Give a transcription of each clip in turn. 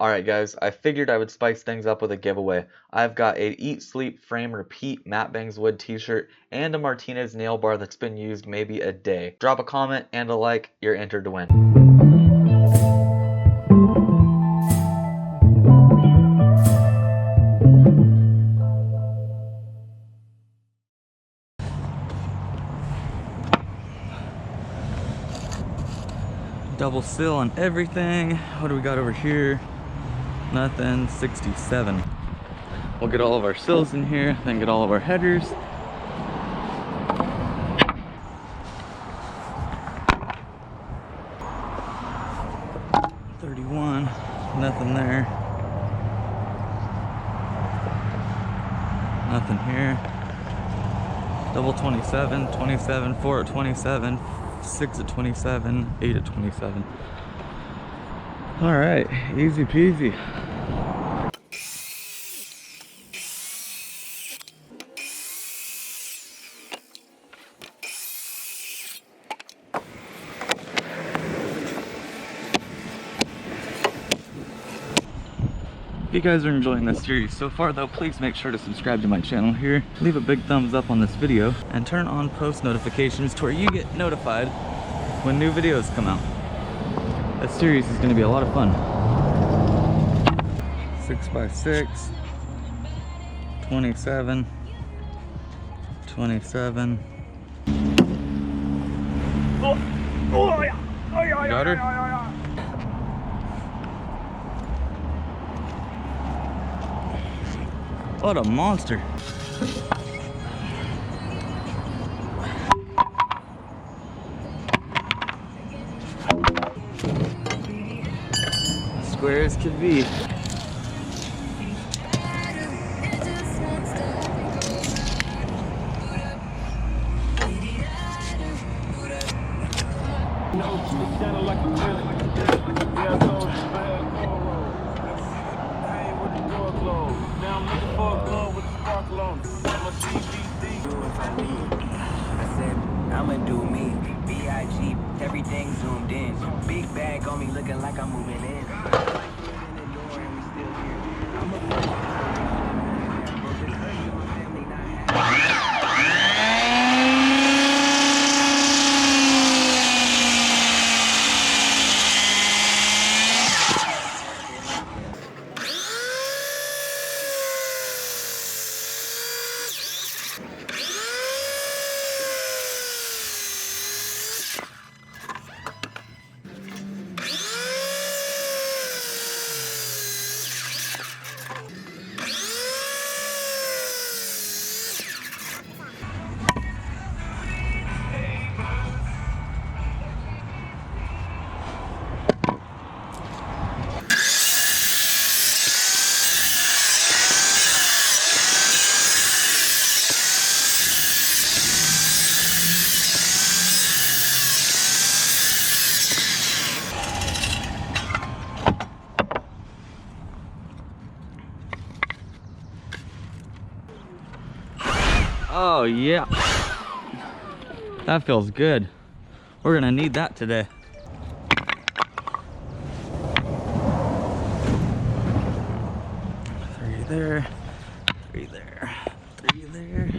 Alright guys, I figured I would spice things up with a giveaway. I've got a Eat, Sleep, Frame, Repeat Matt Bangs Wood t-shirt and a Martinez nail bar that's been used maybe a day. Drop a comment and a like, you're entered to win. Double sill on everything. What do we got over here? Nothing. 67. We'll get all of our sills in here, then get all of our headers. Nothing there. Nothing here. Double 27, 27, 4 at 27, 6 at 27, 8 at 27. All right, easy peasy. If you guys are enjoying this series so far though, please make sure to subscribe to my channel here, leave a big thumbs up on this video, and turn on post notifications to where you get notified when new videos come out. This series is going to be a lot of fun. 6x6, 27, 27. Got her? What a monster. Square as could be. I'ma do me, B.I.G. Everything zoomed in. Big bag on me looking like I'm moving in. Oh yeah, that feels good. We're gonna need that today. Three there, three there, three there,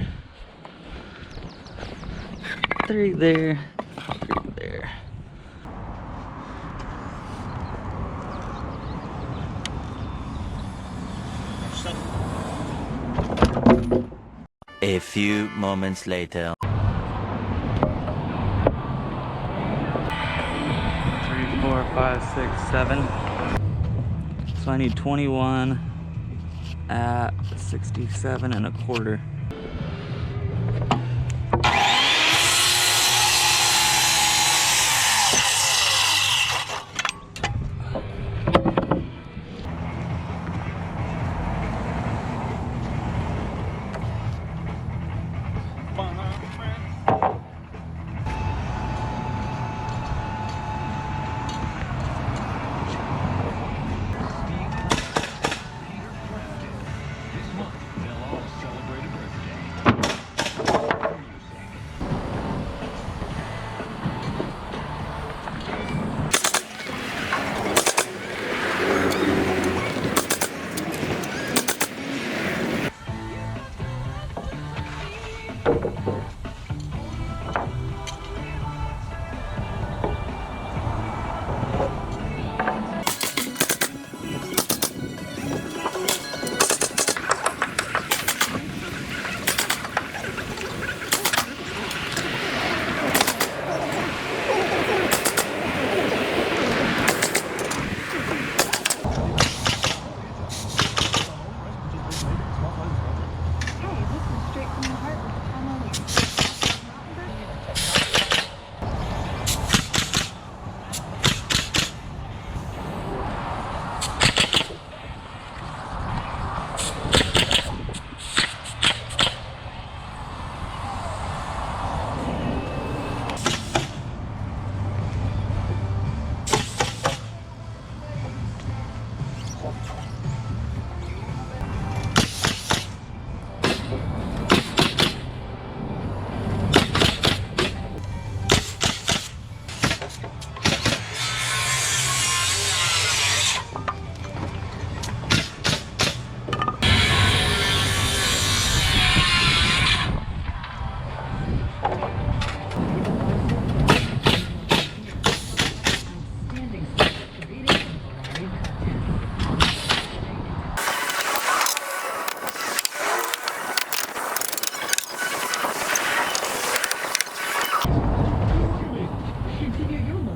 three there, three there. A few moments later. 3, 4, 5, 6, 7. So I need 21 at 67 and a quarter.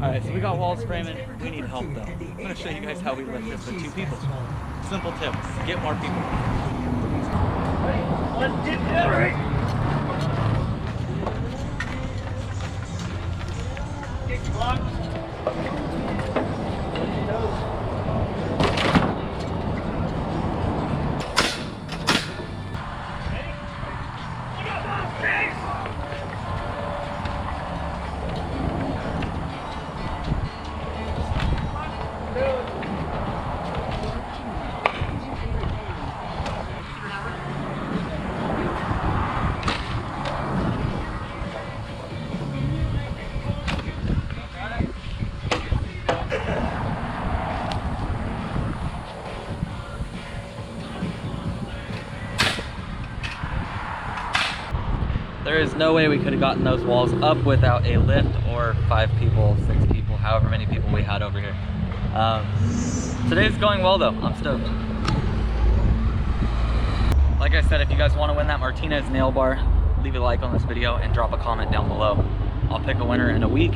Alright, so we got walls framing. We need help though. I'm going to show you guys how we lift this with 2 people. Simple tips. Get more people. Let's get that right. There is no way we could have gotten those walls up without a lift or 5 people, 6 people, however many people we had over here. Today's going well though, I'm stoked. Like I said, if you guys want to win that Martinez nail bar, leave a like on this video and drop a comment down below. I'll pick a winner in a week.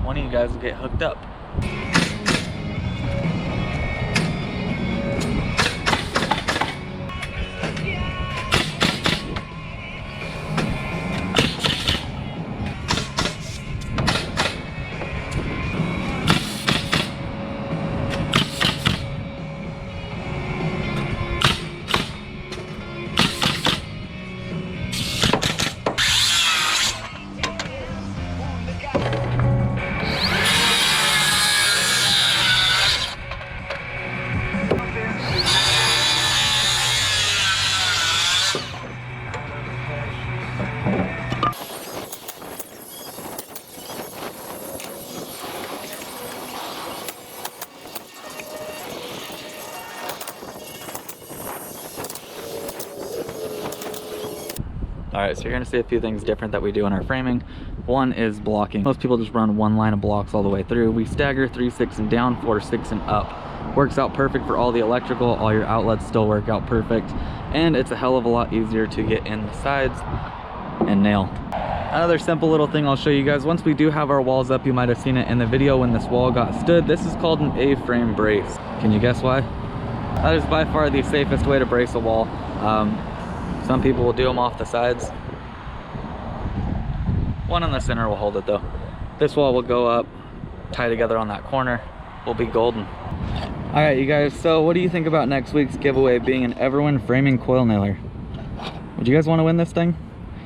One of you guys will get hooked up. All right, so you're gonna see a few things different that we do in our framing. One is blocking. Most people just run one line of blocks all the way through. We stagger 3, 6 and down, 4, 6 and up. Works out perfect for all the electrical. All your outlets still work out perfect. And it's a hell of a lot easier to get in the sides and nail. Another simple little thing I'll show you guys. Once we do have our walls up, you might have seen it in the video when this wall got stood. This is called an A-frame brace. Can you guess why? That is by far the safest way to brace a wall. Some people will do them off the sides. One in the center will hold it though. This wall will go up, tie together on that corner. We'll be golden. All right, you guys, so what do you think about next week's giveaway being an Everwin framing coil nailer? Would you guys want to win this thing?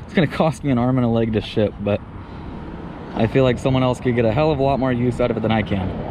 It's gonna cost me an arm and a leg to ship, but I feel like someone else could get a hell of a lot more use out of it than I can.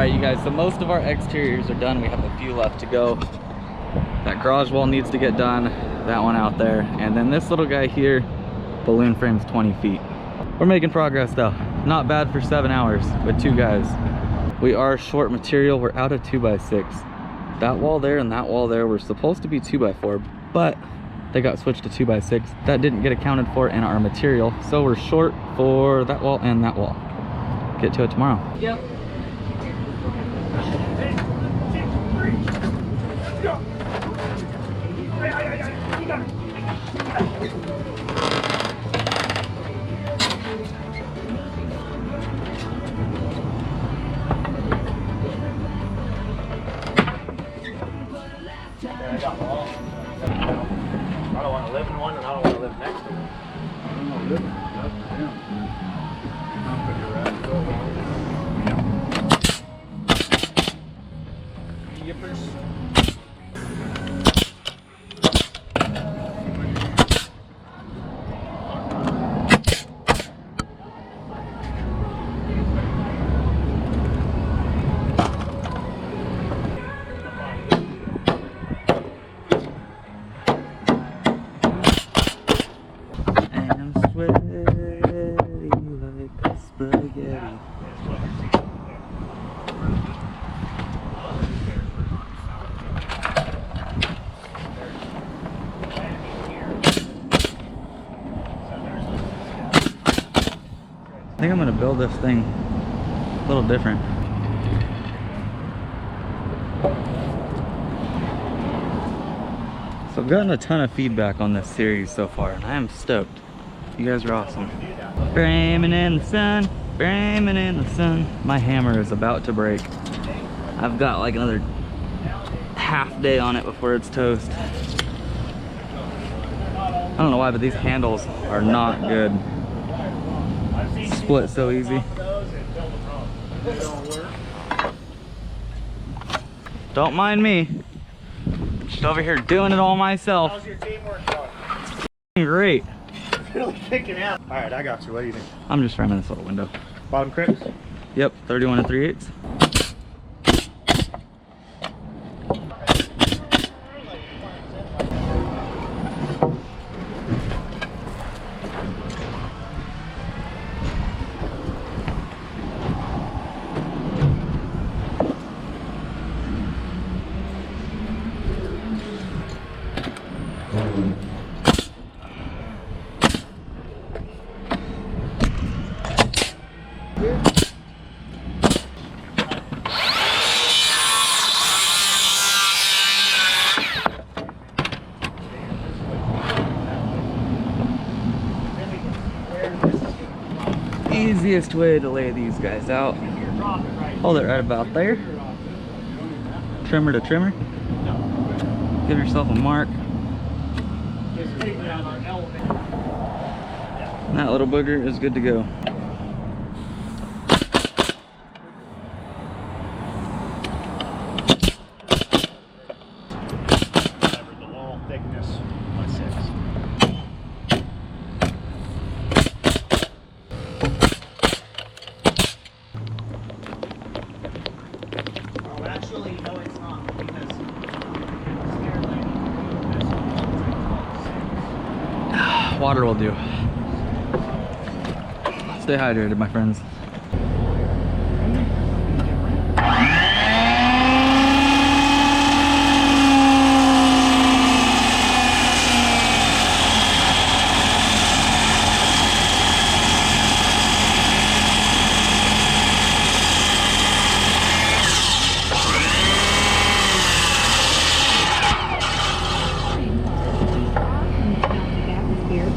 right, you guys, so most of our exteriors are done. We have a few left to go. That garage wall needs to get done, that one out there, and then this little guy here, balloon frame's 20 feet. We're making progress though. Not bad for 7 hours with 2 guys. We are short material. We're out of 2x6. That wall there and that wall there were supposed to be 2x4, but they got switched to 2x6. That didn't get accounted for in our material, so we're short for that wall and that wall. Get to it tomorrow. Yep. I don't want to live in one, and I don't want to live next to one. Yippers. I think I'm gonna build this thing a little different. So I've gotten a ton of feedback on this series so far, and I am stoked. You guys are awesome. Framing in the sun, framing in the sun. My hammer is about to break. I've got like another half day on it before it's toast. I don't know why, but these handles are not good. Split so easy. Don't mind me. Just over here doing it all myself. How's your teamwork going? Great. Really kicking out. All right, I got you. What do you think? I'm just framing this little window. Bottom crips? Yep, 31 3/8. Easiest way to lay these guys out. Hold it right about there. Trimmer to trimmer. Give yourself a mark. And that little booger is good to go. The wall thickness by 6. Actually, no, it's not, because Water will do. Stay hydrated, my friends.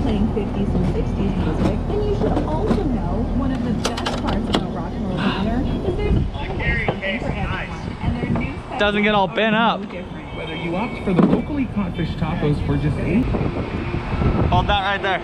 Playing 50s and 60s music, and you should also know one of the best parts about Rock and Roll Diner is there's always something for everyone, and their new specials Doesn't get all bent are up. no different. Whether you opt for the locally caught fish tacos for just $8. Hold that right there.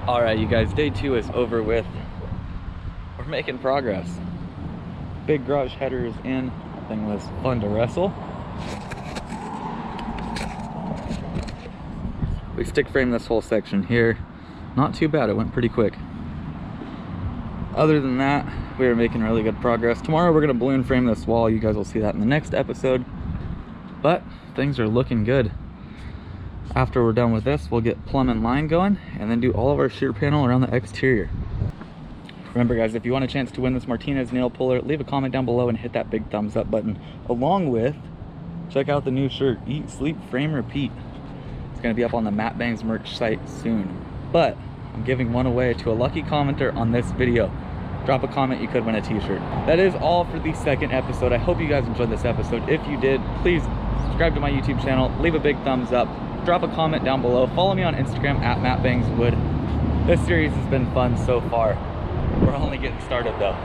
All right, you guys, day 2 is over with. We're making progress. Big garage header is in. Thing was fun to wrestle. We stick framed this whole section here. Not too bad, it went pretty quick. Other than that, we are making really good progress. Tomorrow we're gonna balloon frame this wall. You guys will see that in the next episode. But things are looking good. After we're done with this, we'll get plumb and line going and then do all of our shear panel around the exterior. Remember guys, if you want a chance to win this Martinez nail puller, leave a comment down below and hit that big thumbs up button. Along with, check out the new shirt, Eat, Sleep, Frame, Repeat. It's gonna be up on the Matt Bangs merch site soon. But I'm giving one away to a lucky commenter on this video. Drop a comment, you could win a t-shirt. That is all for the second episode. I hope you guys enjoyed this episode. If you did, please subscribe to my YouTube channel, leave a big thumbs up, drop a comment down below, follow me on Instagram at MattBangsWood. This series has been fun so far. We're only getting started though.